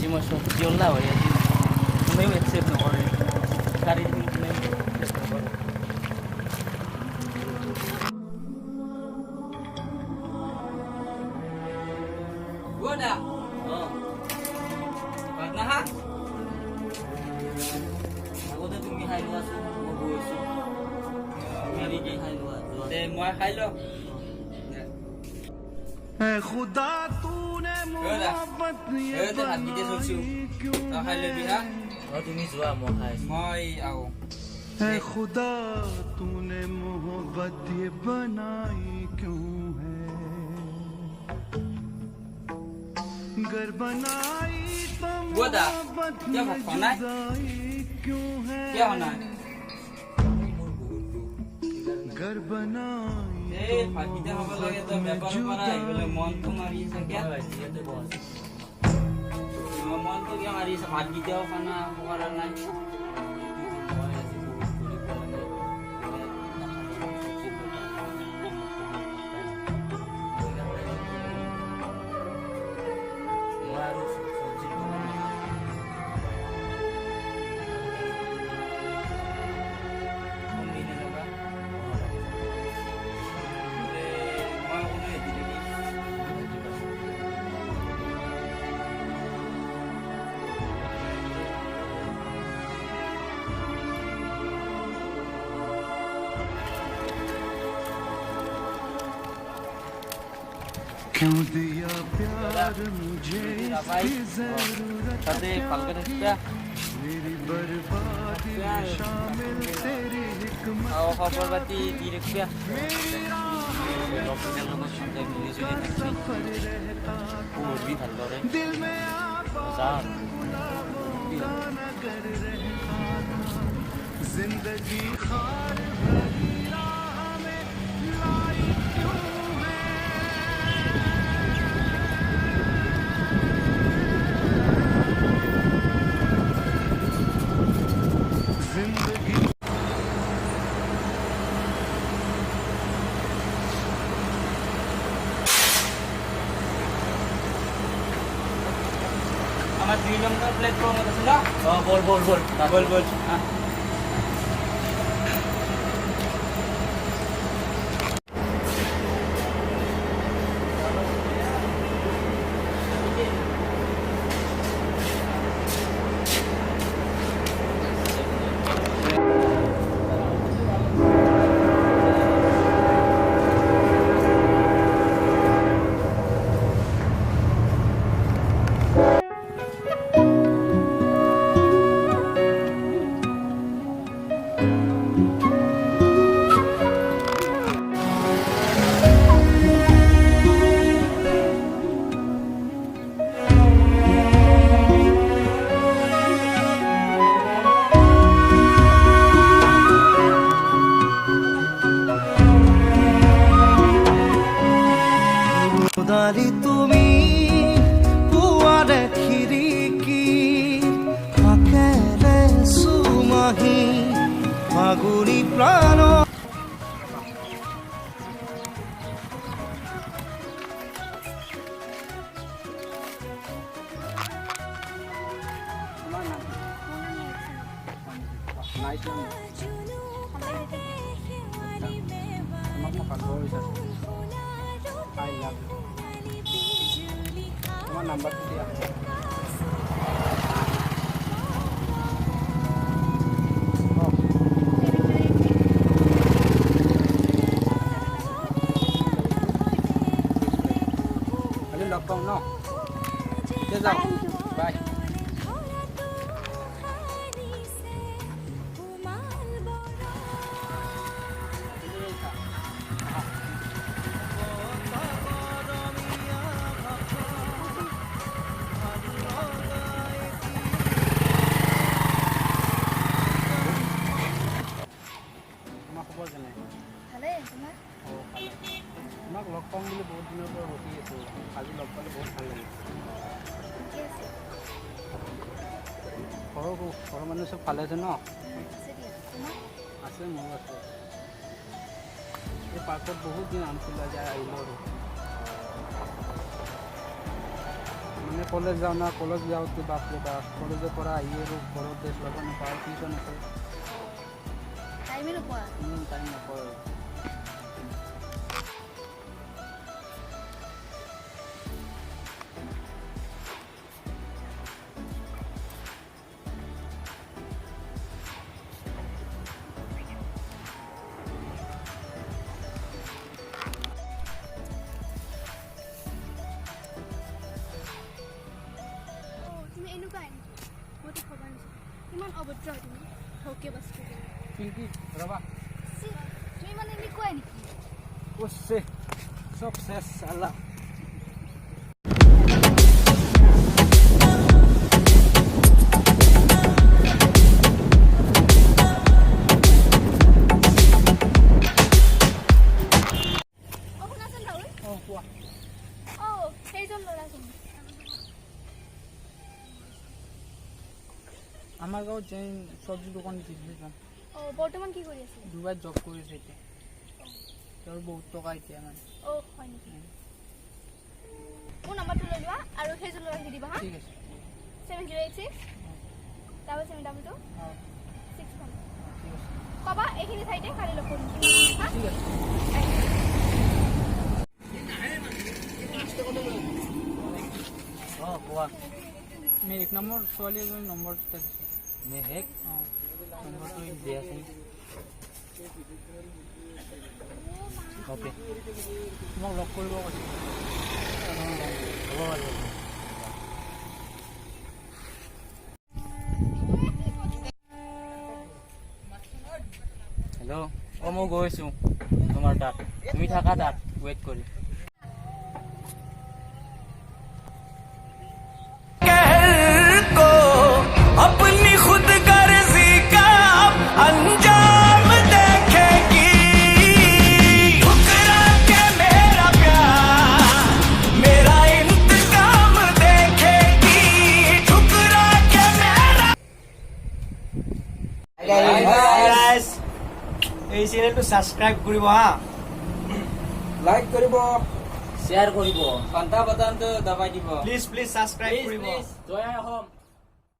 আজি মই চব্জি ওলা হয় আজি কোনেও একচেপ্ট নকৰে চাৰিদিন কোনেও একচেপ্ট নকৰে গোদা হা আগতে তুমি খাই লোৱাচোন মই গৈছোঁ তুমি খাই লোৱা দে মই খাই লওঁ खुदा तूने मोहब्बत ये बनाई क्यों है তুমি যোৱা মই খাই मैं आओ है खुदा तूने मोहब्बत ये बनाई क्यों है गर बनाई तो मोहब्बत में जुदाई क्यों है क्या होना है गर बनाई ফাঁকিতে হ'ব লাগে তো বেপাৰ কৰা এইবোলে মনটো মাৰি আছে কিয় মনটো কিয় মাৰি আছে ভাত গিটাও খানা কৰা নাই क्यों दिया प्यार मुझे इसकी जरूरत क्या मेरी बर्बादी में शामिल तेरी हिकमत खबर पाती direct क्या सफर रहता दिल में आबाद नगर रहता जिंदगी खार भरी राह में लाई क्यों আমার 2 নম্বর প্ল্যাটফর্ম আছে না বল দালি তুমি পুৱাৰে খিৰিকী আকেৰে সুমাহি ফাগুনী প্ৰাণ তোমার নাম্বার দিয়া খালি লগ পাম ন এতিয়া যাওঁ বাই তোমাক লগ পাম বুলি বহুত দিনৰ পৰা ৰখি আছোঁ আজি লগ পালে বহুত ভাল লাগিল ঘৰৰ মানুহ চব ভালে আছে ন আছে মোৰো আছে এই পাৰ্কত বহুত দিন আম ছিল আজি আহিলোঁ আৰু মানে কলেজ যাওঁ না, কলেজ যাওঁতে বাপৰে বাপ, কলেজৰ পৰা আহি আৰু ঘৰতে ল'ব নাপাওঁ, টিউশ্যন আছে, টাইমে নোপোৱা টাইম নাপাওঁ আৰু। তুমি এনেকুৱাই নেকি? মইতো খবৰ নাছিলোঁ ইমান অভদ্ৰ হয় তুমি ধকে বস্তু পিংকি ৰ'বা, তুমি মানে এনেকুৱাই নেকি? কৰছে চব চেছ চালা। অঁ শুনাচোন ৰাহুল, অঁ কোৱা। অঁ সেইজন ল'ৰাচোন আমাৰ গাঁৱত যে চব্জি দোকান দিছিলে যাম, অঁ বৰ্তমান কি কৰি আছে? ডুবাইত জব কৰিছে এতিয়া, তেওঁৰ বহুত টকা এতিয়া মানে। অঁ হয় নেকি? মোৰ নাম্বাৰটো লৈ লোৱা আৰু সেইজন ল'ৰাক দি দিবা হা। ঠিক আছে। 7086 7722 অঁ 61 ঠিক আছে। ক'বা এইখিনি ঠাইতে কালি লগ কৰিম হা। ঠিক আছে। অঁ কোৱা। মেঘ নামৰ ছোৱালী এজনী নম্বৰ এটা দিছে। মেহেক অঁ নম্বৰটো দিয়াচোন। অ'কে তোমাক লগ কৰিব কৈছে। হ'ব বাৰু। হেল্ল', অঁ মই গৈছোঁ তোমাৰ তাত, তুমি থাকা তাত ৱেইট কৰি। अपनी खुद गर्जी का अंजाम देखेगी ठुकरा के मेरा प्यार मेरा इंतकाम देखेगी ठुकरा के मेरा গাইজ এই চেনেলটো সাবস্ক্রাইব কৰিব হা লাইক কৰিব, শ্বেয়াৰ কৰিব, ঘণ্টা বটনটো দবাই দিব। প্লিজ সাবস্ক্ৰাইব কৰিব জয় অসম।